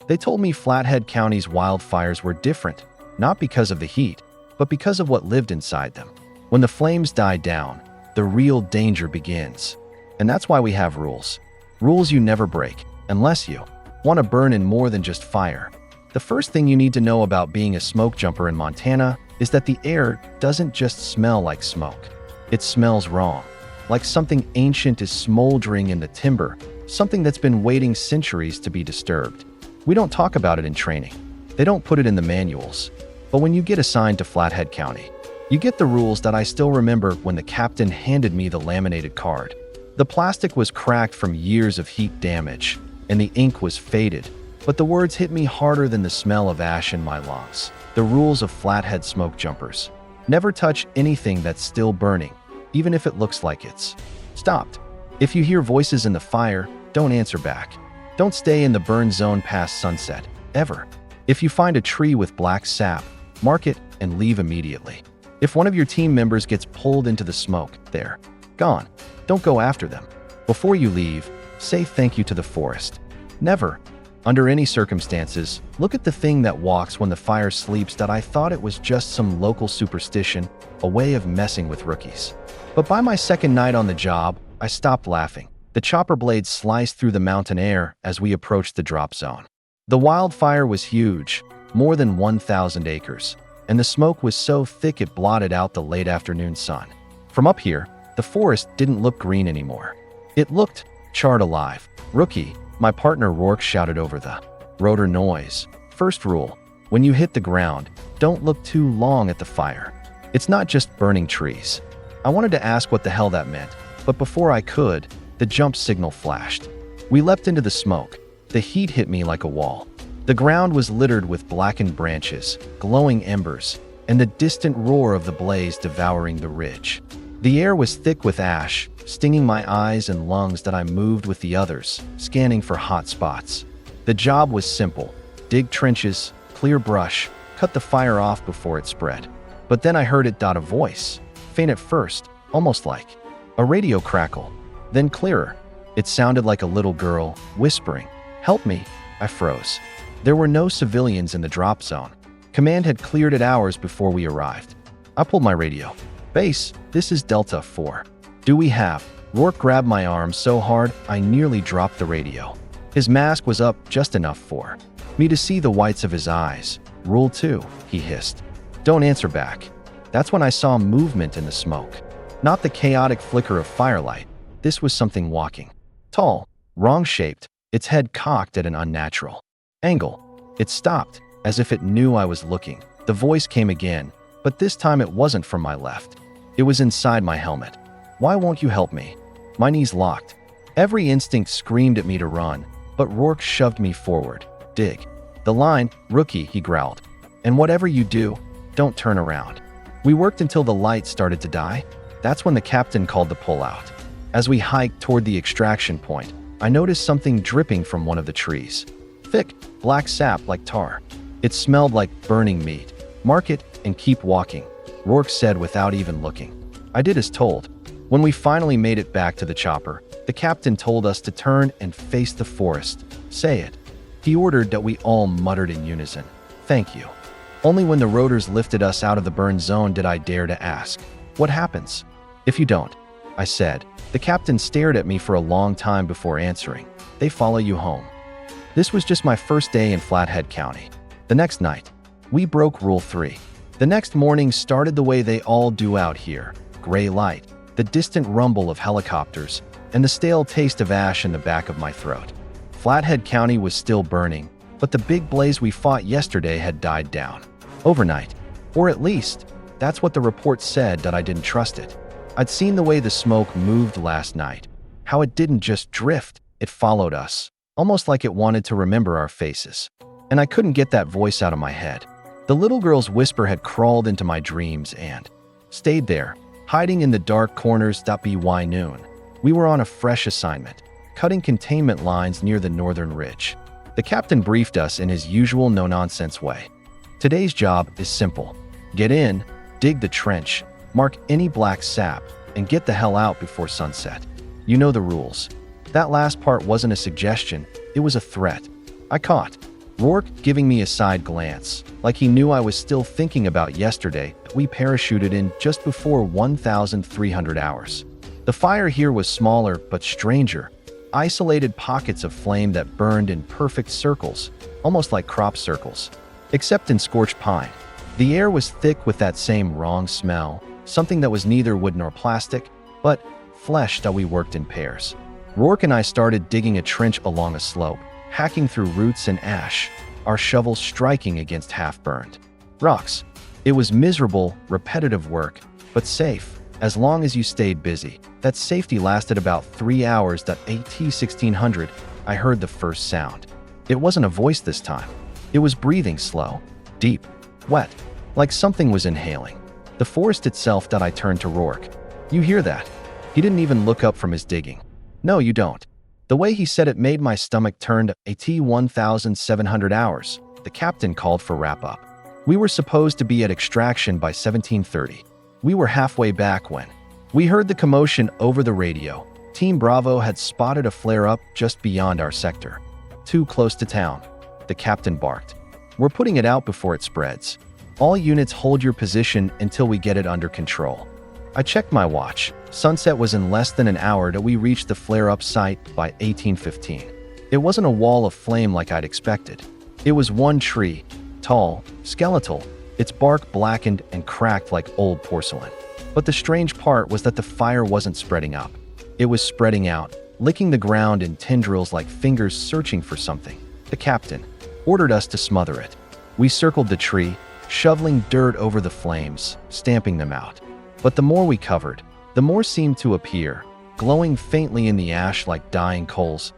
They told me Flathead County's wildfires were different, not because of the heat, but because of what lived inside them. When the flames die down, the real danger begins. And that's why we have rules. Rules you never break, unless you want to burn in more than just fire. The first thing you need to know about being a smoke jumper in Montana is that the air doesn't just smell like smoke. It smells wrong, like something ancient is smoldering in the timber, something that's been waiting centuries to be disturbed. We don't talk about it in training. They don't put it in the manuals. But when you get assigned to Flathead County, you get the rules that I still remember when the captain handed me the laminated card. The plastic was cracked from years of heat damage, and the ink was faded, but the words hit me harder than the smell of ash in my lungs. The rules of Flathead smoke jumpers. Never touch anything that's still burning, even if it looks like it's stopped. If you hear voices in the fire, don't answer back. Don't stay in the burn zone past sunset, ever. If you find a tree with black sap, mark it and leave immediately. If one of your team members gets pulled into the smoke, they're gone. Don't go after them. Before you leave, say thank you to the forest. Never, under any circumstances, look at the thing that walks when the fire sleeps that I thought it was just some local superstition, a way of messing with rookies. But by my second night on the job, I stopped laughing. The chopper blades sliced through the mountain air as we approached the drop zone. The wildfire was huge, more than 1,000 acres, and the smoke was so thick it blotted out the late afternoon sun. From up here, the forest didn't look green anymore. It looked charred alive. Rookie, my partner Rourke shouted over the rotor noise. First rule, when you hit the ground, don't look too long at the fire. It's not just burning trees. I wanted to ask what the hell that meant, but before I could, the jump signal flashed. We leapt into the smoke. The heat hit me like a wall. The ground was littered with blackened branches, glowing embers, and the distant roar of the blaze devouring the ridge. The air was thick with ash, stinging my eyes and lungs that I moved with the others, scanning for hot spots. The job was simple. Dig trenches, clear brush, cut the fire off before it spread. But then I heard it dot a voice, faint at first, almost like a radio crackle, then clearer. It sounded like a little girl, whispering, "Help me." I froze. There were no civilians in the drop zone. Command had cleared it hours before we arrived. I pulled my radio. "Base, this is Delta 4. Do we have?" Rourke grabbed my arm so hard I nearly dropped the radio. His mask was up just enough for me to see the whites of his eyes. "Rule 2, he hissed. "Don't answer back." That's when I saw movement in the smoke. Not the chaotic flicker of firelight. This was something walking. Tall, wrong-shaped, its head cocked at an unnatural angle. It stopped, as if it knew I was looking. The voice came again, but this time it wasn't from my left. It was inside my helmet. "Why won't you help me?" My knees locked. Every instinct screamed at me to run, but Rourke shoved me forward. "Dig the line, rookie," he growled. "And whatever you do, don't turn around." We worked until the light started to die. That's when the captain called the pullout. As we hiked toward the extraction point, I noticed something dripping from one of the trees. Thick, black sap like tar. It smelled like burning meat. "Mark it and keep walking," Rourke said without even looking. I did as told. When we finally made it back to the chopper, the captain told us to turn and face the forest. "Say it." He ordered that we all muttered in unison, "Thank you." Only when the rotors lifted us out of the burn zone did I dare to ask, "What happens if you don't?" I said. The captain stared at me for a long time before answering. "They follow you home." This was just my first day in Flathead County. The next night, we broke Rule 3. The next morning started the way they all do out here. Gray light, the distant rumble of helicopters, and the stale taste of ash in the back of my throat. Flathead County was still burning, but the big blaze we fought yesterday had died down. Overnight. Or at least, that's what the report said, that I didn't trust it. I'd seen the way the smoke moved last night. How it didn't just drift, it followed us. Almost like it wanted to remember our faces. And I couldn't get that voice out of my head. The little girl's whisper had crawled into my dreams and stayed there, hiding in the dark corners. By noon, we were on a fresh assignment, cutting containment lines near the northern ridge. The captain briefed us in his usual no-nonsense way. "Today's job is simple. Get in, dig the trench, mark any black sap, and get the hell out before sunset. You know the rules." That last part wasn't a suggestion, it was a threat. I caught Rourke giving me a side glance, like he knew I was still thinking about yesterday. We parachuted in just before 1,300 hours. The fire here was smaller but stranger, isolated pockets of flame that burned in perfect circles, almost like crop circles, except in scorched pine. The air was thick with that same wrong smell, something that was neither wood nor plastic, but flesh that we worked in pairs. Rourke and I started digging a trench along a slope, hacking through roots and ash, our shovels striking against half-burned rocks. It was miserable, repetitive work, but safe, as long as you stayed busy. That safety lasted about 3 hours. At AT-1600, I heard the first sound. It wasn't a voice this time. It was breathing slow, deep, wet, like something was inhaling. The forest itself. I turned to Rourke. You hear that? He didn't even look up from his digging. No, you don't. The way he said it made my stomach turn. AT-1700 hours. The captain called for wrap-up. We were supposed to be at extraction by 1730. We were halfway back when we heard the commotion over the radio. Team Bravo had spotted a flare-up just beyond our sector. Too close to town, the captain barked. We're putting it out before it spreads. All units hold your position until we get it under control. I checked my watch. Sunset was in less than an hour till we reached the flare-up site by 1815. It wasn't a wall of flame like I'd expected. It was one tree, tall, skeletal, its bark blackened and cracked like old porcelain. But the strange part was that the fire wasn't spreading up. It was spreading out, licking the ground in tendrils like fingers searching for something. The captain ordered us to smother it. We circled the tree, shoveling dirt over the flames, stamping them out. But the more we covered, the more seemed to appear, glowing faintly in the ash like dying coals.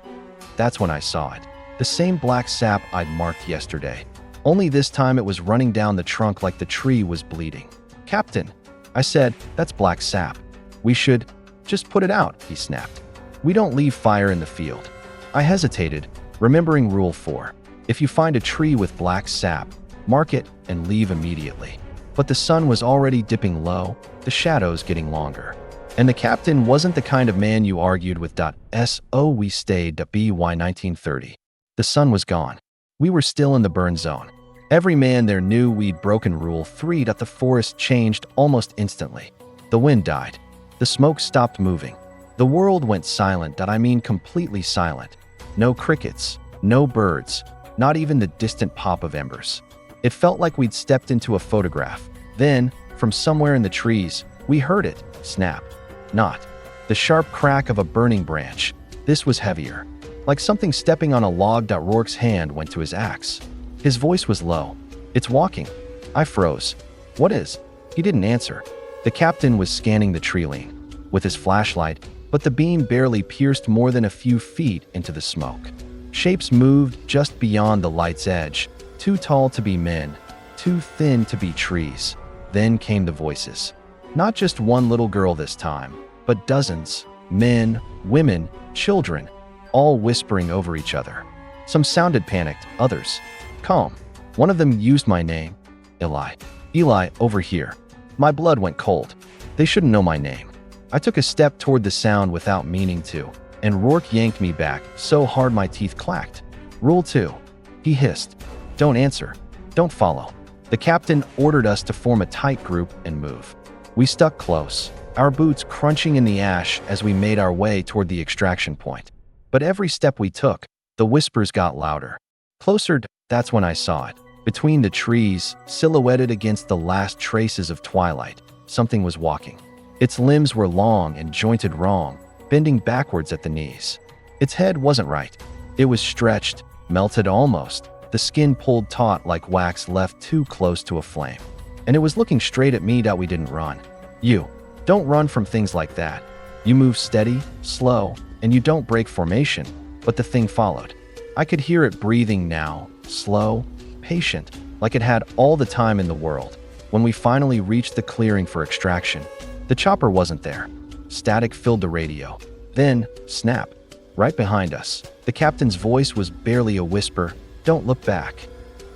That's when I saw it. The same black sap I'd marked yesterday. Only this time it was running down the trunk like the tree was bleeding. Captain, I said, that's black sap. We should just put it out, he snapped. We don't leave fire in the field. I hesitated, remembering Rule 4. If you find a tree with black sap, mark it and leave immediately. But the sun was already dipping low, the shadows getting longer. And the captain wasn't the kind of man you argued with. So we stayed to BY 1930. The sun was gone. We were still in the burn zone. Every man there knew we'd broken Rule 3. The forest changed almost instantly. The wind died. The smoke stopped moving. The world went silent. I mean completely silent. No crickets, no birds, not even the distant pop of embers. It felt like we'd stepped into a photograph. Then, from somewhere in the trees, we heard it snap. Not the sharp crack of a burning branch. This was heavier, like something stepping on a log. Rourke's hand went to his axe. His voice was low. It's walking. I froze. What is? He didn't answer. The captain was scanning the tree line with his flashlight, but the beam barely pierced more than a few feet into the smoke. Shapes moved just beyond the light's edge, too tall to be men, too thin to be trees. Then came the voices. Not just one little girl this time, but dozens, men, women, children, all whispering over each other. Some sounded panicked, others calm. One of them used my name, Eli. Eli, over here. My blood went cold. They shouldn't know my name. I took a step toward the sound without meaning to, and Rourke yanked me back so hard my teeth clacked. Rule 2. He hissed. Don't answer. Don't follow. The captain ordered us to form a tight group and move. We stuck close, our boots crunching in the ash as we made our way toward the extraction point. But every step we took, the whispers got louder. Closer. That's when I saw it. Between the trees, silhouetted against the last traces of twilight, something was walking. Its limbs were long and jointed wrong, bending backwards at the knees. Its head wasn't right. It was stretched, melted almost, the skin pulled taut like wax left too close to a flame. And it was looking straight at me. We didn't run. You don't run from things like that. You move steady, slow, and you don't break formation. But the thing followed. I could hear it breathing now, slow, patient, like it had all the time in the world. When we finally reached the clearing for extraction, the chopper wasn't there. Static filled the radio. Then, snap, right behind us. The captain's voice was barely a whisper. Don't look back.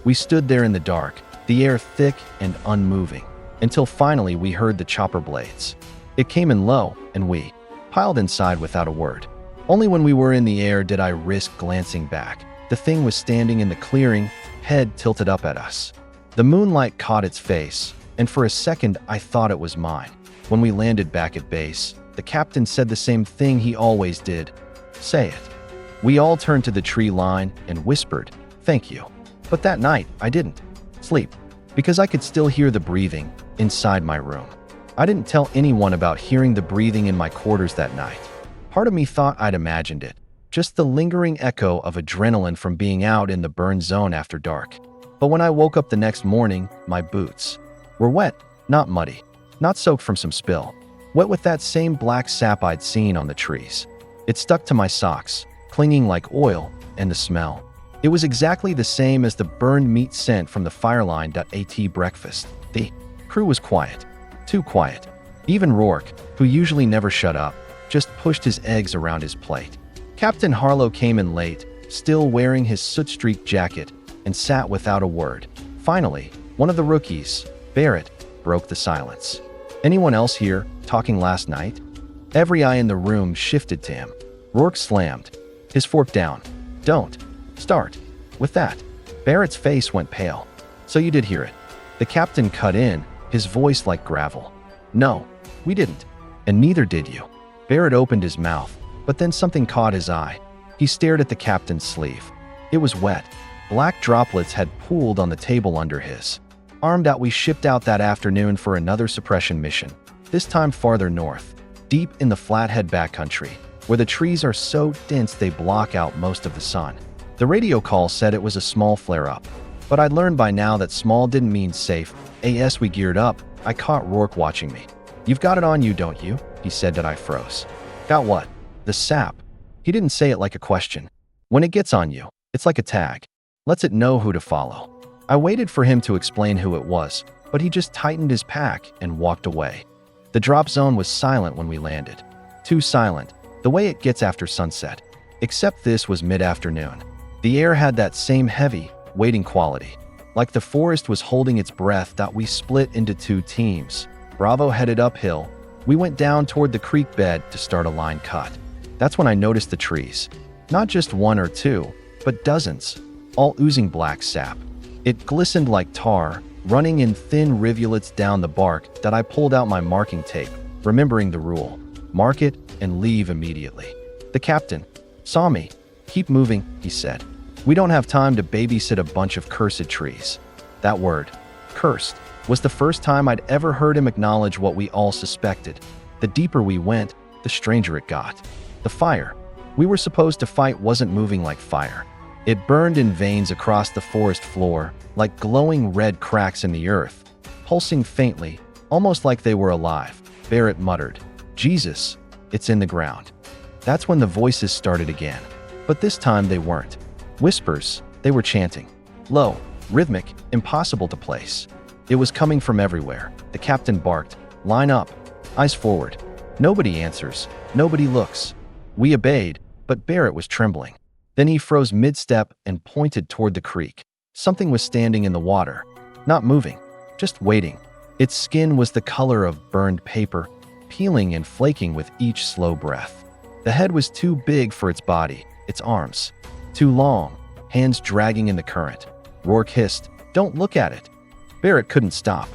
We stood there in the dark, the air thick and unmoving, until finally we heard the chopper blades. It came in low, and we piled inside without a word. Only when we were in the air did I risk glancing back. The thing was standing in the clearing, head tilted up at us. The moonlight caught its face, and for a second I thought it was mine. When we landed back at base, the captain said the same thing he always did. Say it. We all turned to the tree line and whispered, "Thank you." But that night, I didn't sleep because I could still hear the breathing inside my room. I didn't tell anyone about hearing the breathing in my quarters that night. Part of me thought I'd imagined it, just the lingering echo of adrenaline from being out in the burn zone after dark. But when I woke up the next morning, my boots were wet, not muddy, not soaked from some spill, wet with that same black sap I'd seen on the trees. It stuck to my socks, clinging like oil, and the smell. It was exactly the same as the burned meat scent from the Fireline.at breakfast. The crew was quiet. Too quiet. Even Rourke, who usually never shut up, just pushed his eggs around his plate. Captain Harlow came in late, still wearing his soot-streaked jacket, and sat without a word. Finally, one of the rookies, Barrett, broke the silence. "Anyone else here talking last night?" Every eye in the room shifted to him. Rourke slammed his fork down. "Don't start with that." Barrett's face went pale. "So you did hear it." The captain cut in, his voice like gravel. "No, we didn't. And neither did you." Barrett opened his mouth, but then something caught his eye. He stared at the captain's sleeve. It was wet. Black droplets had pooled on the table under his arm that we shipped out that afternoon for another suppression mission, this time farther north, deep in the Flathead backcountry, where the trees are so dense they block out most of the sun. The radio call said it was a small flare-up, but I'd learned by now that small didn't mean safe. As we geared up, I caught Rourke watching me. "You've got it on you, don't you?" he said that I froze. "Got what?" "The sap." He didn't say it like a question. "When it gets on you, it's like a tag. Lets it know who to follow." I waited for him to explain who it was, but he just tightened his pack and walked away. The drop zone was silent when we landed. Too silent, the way it gets after sunset. Except this was mid-afternoon. The air had that same heavy, waiting quality. Like the forest was holding its breath that we split into two teams. Bravo headed uphill. We went down toward the creek bed to start a line cut. That's when I noticed the trees. Not just one or two, but dozens, all oozing black sap. It glistened like tar, running in thin rivulets down the bark that I pulled out my marking tape, remembering the rule. Mark it and leave immediately. The captain saw me. "Keep moving," he said. "We don't have time to babysit a bunch of cursed trees." That word, cursed, was the first time I'd ever heard him acknowledge what we all suspected. The deeper we went, the stranger it got. The fire we were supposed to fight wasn't moving like fire. It burned in veins across the forest floor, like glowing red cracks in the earth, pulsing faintly, almost like they were alive. Barrett muttered, "Jesus, it's in the ground." That's when the voices started again. But this time they weren't whispers, they were chanting. Low, rhythmic, impossible to place. It was coming from everywhere. The captain barked, "Line up, eyes forward." Nobody answers, nobody looks. We obeyed, but Barrett was trembling. Then he froze mid-step and pointed toward the creek. Something was standing in the water, not moving, just waiting. Its skin was the color of burned paper, peeling and flaking with each slow breath. The head was too big for its body, its arms too long, hands dragging in the current. Rourke hissed, "Don't look at it." Barrett couldn't stop.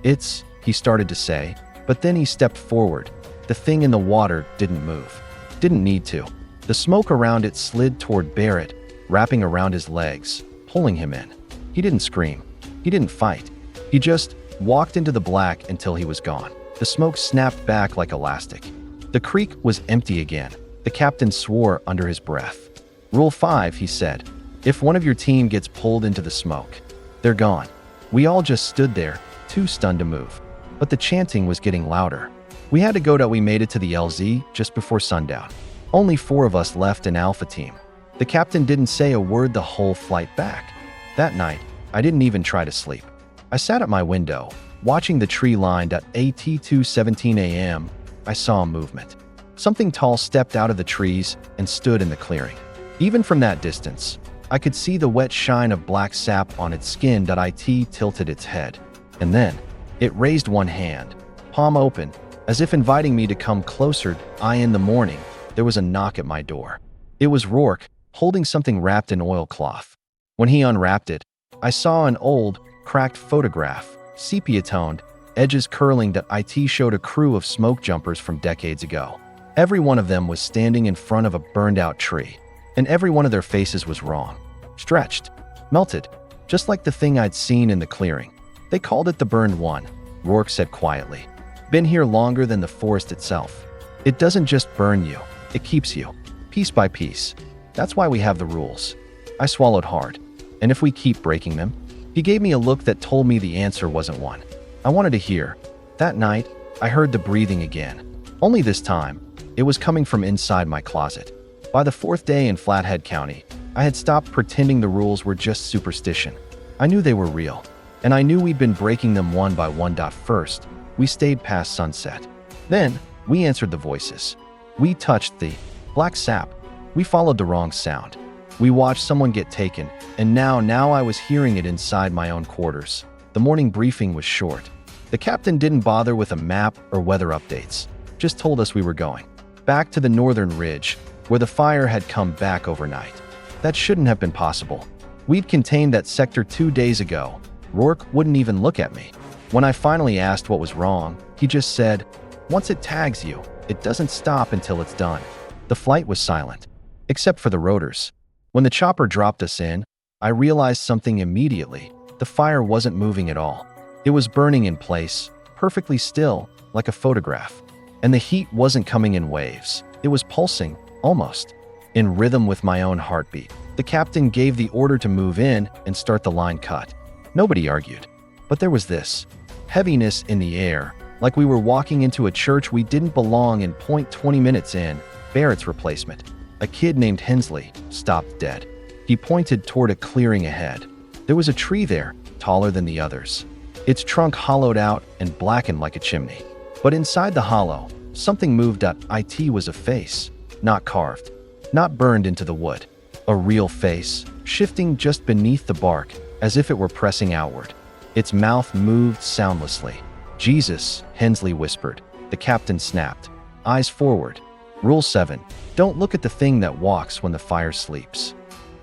"It's," he started to say, but then he stepped forward. The thing in the water didn't move. Didn't need to. The smoke around it slid toward Barrett, wrapping around his legs, pulling him in. He didn't scream. He didn't fight. He just walked into the black until he was gone. The smoke snapped back like elastic. The creek was empty again. The captain swore under his breath. "Rule 5, he said. "If one of your team gets pulled into the smoke, they're gone." We all just stood there, too stunned to move. But the chanting was getting louder. We had to go till we made it to the LZ just before sundown. Only 4 of us left in Alpha Team. The captain didn't say a word the whole flight back. That night, I didn't even try to sleep. I sat at my window, watching the tree line at 2:17 a.m. I saw a movement. Something tall stepped out of the trees and stood in the clearing. Even from that distance, I could see the wet shine of black sap on its skin. It tilted its head. And then, it raised one hand, palm open, as if inviting me to come closer. In the morning, there was a knock at my door. It was Rourke, holding something wrapped in oilcloth. When he unwrapped it, I saw an old, cracked photograph, sepia-toned, edges curling that IT showed a crew of smokejumpers from decades ago. Every one of them was standing in front of a burned-out tree, and every one of their faces was wrong. Stretched, melted, just like the thing I'd seen in the clearing. They called it the Burned One, Rourke said quietly. Been here longer than the forest itself. It doesn't just burn you, it keeps you, piece by piece. That's why we have the rules. I swallowed hard. And if we keep breaking them? He gave me a look that told me the answer wasn't one I wanted to hear. That night, I heard the breathing again. Only this time, it was coming from inside my closet. By the fourth day in Flathead County, I had stopped pretending the rules were just superstition. I knew they were real, and I knew we'd been breaking them one by one. First, we stayed past sunset. Then, we answered the voices. We touched the black sap. We followed the wrong sound. We watched someone get taken, and now I was hearing it inside my own quarters. The morning briefing was short. The captain didn't bother with a map or weather updates, just told us we were going back to the northern ridge, where the fire had come back overnight. That shouldn't have been possible. We'd contained that sector 2 days ago. Rourke wouldn't even look at me. When I finally asked what was wrong, he just said, "Once it tags you, it doesn't stop until it's done." The flight was silent, except for the rotors. When the chopper dropped us in, I realized something immediately. The fire wasn't moving at all. It was burning in place, perfectly still, like a photograph. And the heat wasn't coming in waves. It was pulsing, almost, in rhythm with my own heartbeat. The captain gave the order to move in and start the line cut. Nobody argued. But there was this heaviness in the air, like we were walking into a church we didn't belong in. 20 minutes in, Barrett's replacement, a kid named Hensley, stopped dead. He pointed toward a clearing ahead. There was a tree there, taller than the others. Its trunk hollowed out and blackened like a chimney. But inside the hollow, something moved. It was a face, not carved, not burned into the wood. A real face, shifting just beneath the bark, as if it were pressing outward. Its mouth moved soundlessly. "Jesus," Hensley whispered. The captain snapped. "Eyes forward. Rule 7. Don't look at the thing that walks when the fire sleeps."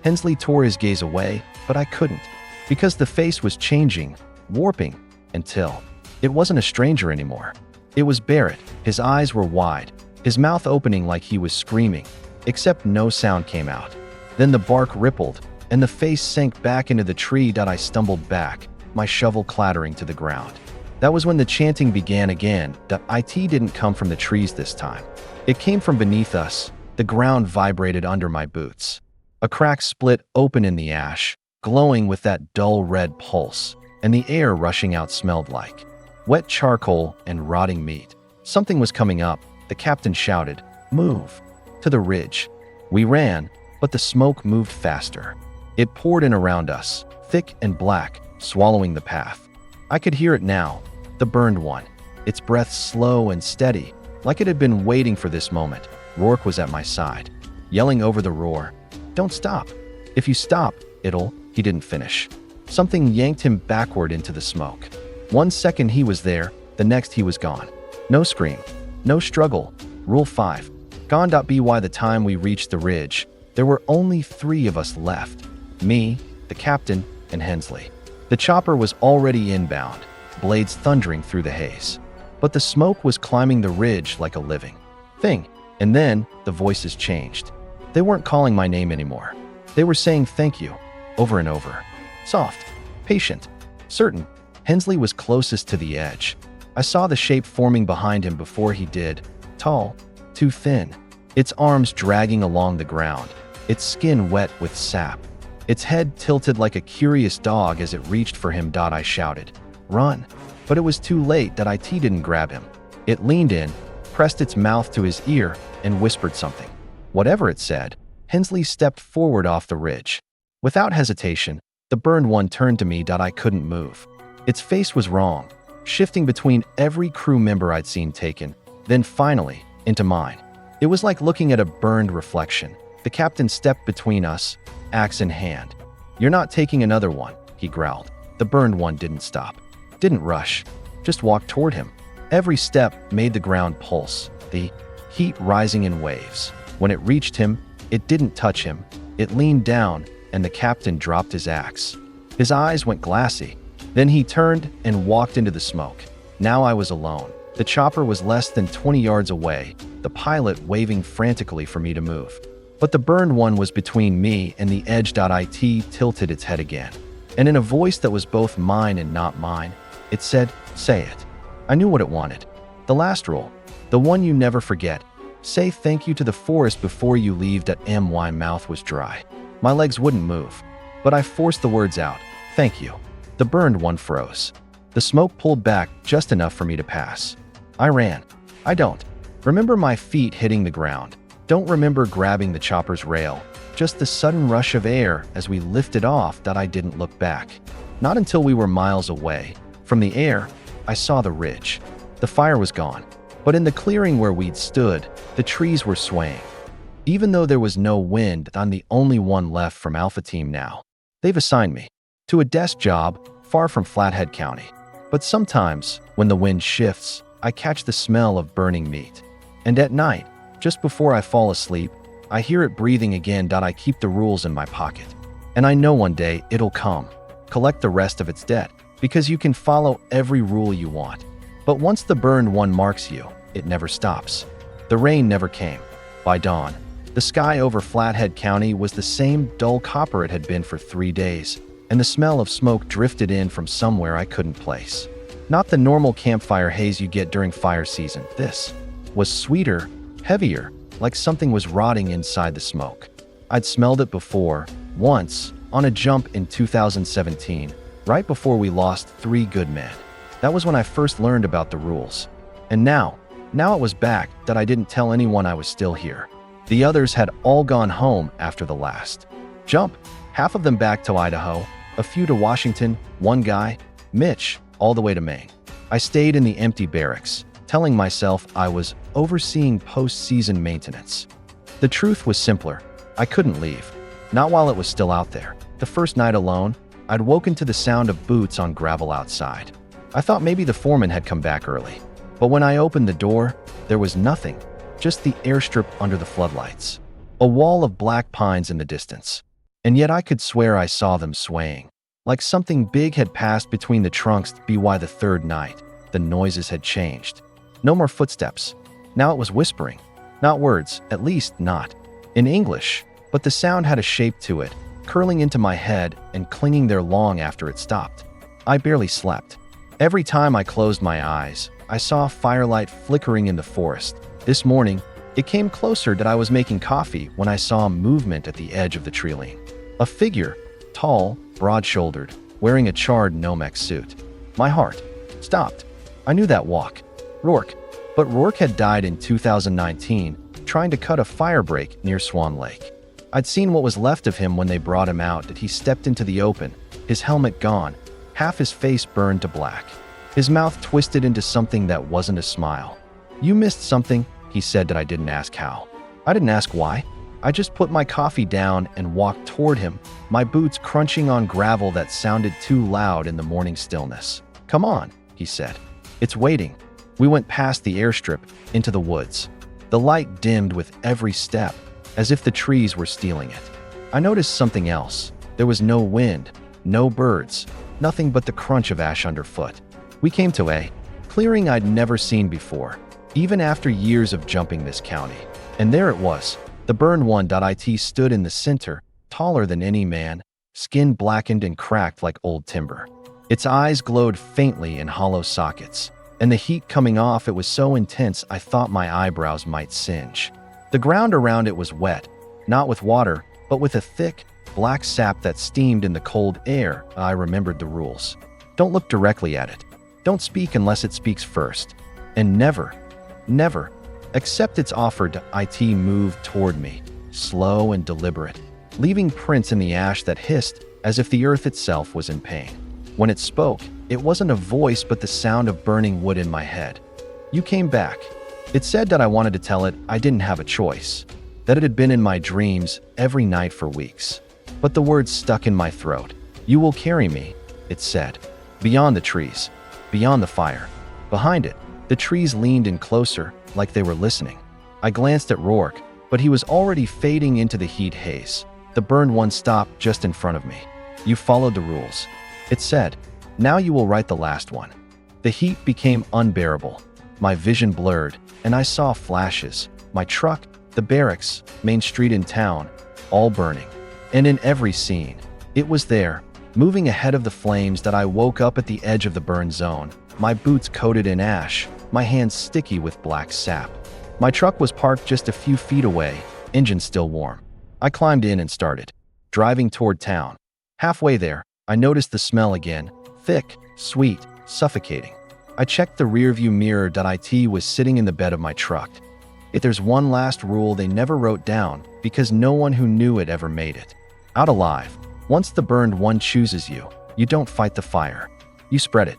Hensley tore his gaze away, but I couldn't, because the face was changing, warping, until it wasn't a stranger anymore. It was Barrett. His eyes were wide, his mouth opening like he was screaming, except no sound came out. Then the bark rippled, and the face sank back into the tree. I stumbled back, my shovel clattering to the ground. That was when the chanting began again. It didn't come from the trees this time. It came from beneath us. The ground vibrated under my boots. A crack split open in the ash, glowing with that dull red pulse, and the air rushing out smelled like wet charcoal and rotting meat. Something was coming up. The captain shouted, "Move!" To the ridge. We ran, but the smoke moved faster. It poured in around us, thick and black, swallowing the path. I could hear it now, the Burned One, its breath slow and steady, like it had been waiting for this moment. Rourke was at my side, yelling over the roar, "Don't stop. If you stop, it'll..." He didn't finish. Something yanked him backward into the smoke. 1 second he was there, the next he was gone. No scream, no struggle. Rule 5. Gone. By the time we reached the ridge, there were only 3 of us left. Me, the captain, and Hensley. The chopper was already inbound, blades thundering through the haze. But the smoke was climbing the ridge like a living thing. And then the voices changed. They weren't calling my name anymore. They were saying thank you, over and over. Soft, patient, certain. Hensley was closest to the edge. I saw the shape forming behind him before he did. Tall, too thin. Its arms dragging along the ground, its skin wet with sap. Its head tilted like a curious dog as it reached for him. I shouted, "Run!" But it was too late. It didn't grab him. It leaned in, pressed its mouth to his ear, and whispered something. Whatever it said, Hensley stepped forward off the ridge. Without hesitation, the Burned One turned to me. I couldn't move. Its face was wrong, shifting between every crew member I'd seen taken, then finally, into mine. It was like looking at a burned reflection. The captain stepped between us, axe in hand. "You're not taking another one," he growled. The Burned One didn't stop, didn't rush, just walked toward him. Every step made the ground pulse, the heat rising in waves. When it reached him, it didn't touch him, It leaned down, and the captain dropped his axe. His eyes went glassy. Then he turned and walked into the smoke. Now I was alone. The chopper was less than 20 yards away, the pilot waving frantically for me to move. But the burned one was between me and the edge. It tilted its head again. And in a voice that was both mine and not mine, it said, "Say it." I knew what it wanted. The last rule. The one you never forget. Say thank you to the forest before you leave. My mouth was dry. My legs wouldn't move. But I forced the words out. Thank you. The burned one froze. The smoke pulled back just enough for me to pass. I ran. I don't remember my feet hitting the ground. Don't remember grabbing the chopper's rail. Just the sudden rush of air as we lifted off that I didn't look back. Not until we were miles away. From the air, I saw the ridge. The fire was gone. But in the clearing where we'd stood, the trees were swaying. Even though there was no wind, I'm the only one left from Alpha Team now. They've assigned me to a desk job far from Flathead County. But sometimes, when the wind shifts, I catch the smell of burning meat. And at night, just before I fall asleep, I hear it breathing again. I keep the rules in my pocket. And I know one day it'll come. Collect the rest of its debt, because you can follow every rule you want. But once the burned one marks you, it never stops. The rain never came. By dawn, the sky over Flathead County was the same dull copper it had been for 3 days, and the smell of smoke drifted in from somewhere I couldn't place. Not the normal campfire haze you get during fire season. This was sweeter, heavier, like something was rotting inside the smoke. I'd smelled it before, once, on a jump in 2017, right before we lost 3 good men. That was when I first learned about the rules. And now it was back. That I didn't tell anyone I was still here. The others had all gone home after the last jump, half of them back to Idaho, a few to Washington, one guy, Mitch, all the way to Maine. I stayed in the empty barracks, telling myself I was overseeing post-season maintenance. The truth was simpler. I couldn't leave, not while it was still out there. The first night alone, I'd woken to the sound of boots on gravel outside. I thought maybe the foreman had come back early. But when I opened the door, there was nothing, just the airstrip under the floodlights. A wall of black pines in the distance. And yet I could swear I saw them swaying. Like something big had passed between the trunks. By the third night, the noises had changed. No more footsteps. Now it was whispering. Not words, at least not in English, but the sound had a shape to it, curling into my head and clinging there long after it stopped. I barely slept. Every time I closed my eyes, I saw firelight flickering in the forest. This morning, it came closer that I was making coffee when I saw movement at the edge of the tree. A figure, tall, broad-shouldered, wearing a charred Nomex suit. My heart stopped. I knew that walk. Rourke. But Rourke had died in 2019, trying to cut a fire break near Swan Lake. I'd seen what was left of him when they brought him out. That he stepped into the open, his helmet gone, half his face burned to black. His mouth twisted into something that wasn't a smile. "You missed something," he said. That I didn't ask how. I didn't ask why. I just put my coffee down and walked toward him, my boots crunching on gravel that sounded too loud in the morning stillness. "Come on," he said. "It's waiting." We went past the airstrip, into the woods. The light dimmed with every step, as if the trees were stealing it. I noticed something else. There was no wind, no birds, nothing but the crunch of ash underfoot. We came to a clearing I'd never seen before, even after years of jumping this county. And there it was. The burned one. It stood in the center, taller than any man, skin blackened and cracked like old timber. Its eyes glowed faintly in hollow sockets, and the heat coming off it was so intense I thought my eyebrows might singe. The ground around it was wet, not with water, but with a thick, black sap that steamed in the cold air. I remembered the rules. Don't look directly at it. Don't speak unless it speaks first. And never, accept its offer. It moved toward me, slow and deliberate, leaving prints in the ash that hissed as if the earth itself was in pain. When it spoke, it wasn't a voice but the sound of burning wood in my head. "You came back." It said that I wanted to tell it I didn't have a choice, that it had been in my dreams every night for weeks. But the words stuck in my throat. "You will carry me," it said, "beyond the trees, beyond the fire." Behind it, the trees leaned in closer, like they were listening. I glanced at Rourke, but he was already fading into the heat haze. The burned one stopped just in front of me. You followed the rules. It said, now you will write the last one. The heat became unbearable. My vision blurred, and I saw flashes. My truck, the barracks, Main Street in town, all burning. And in every scene, it was there, moving ahead of the flames, that I woke up at the edge of the burn zone, my boots coated in ash, my hands sticky with black sap. My truck was parked just a few feet away, engine still warm. I climbed in and started driving toward town. Halfway there, I noticed the smell again, thick, sweet, suffocating. I checked the rearview mirror. It was sitting in the bed of my truck. If there's one last rule they never wrote down, because no one who knew it ever made it. Out alive, once the burned one chooses you, you don't fight the fire. You spread it.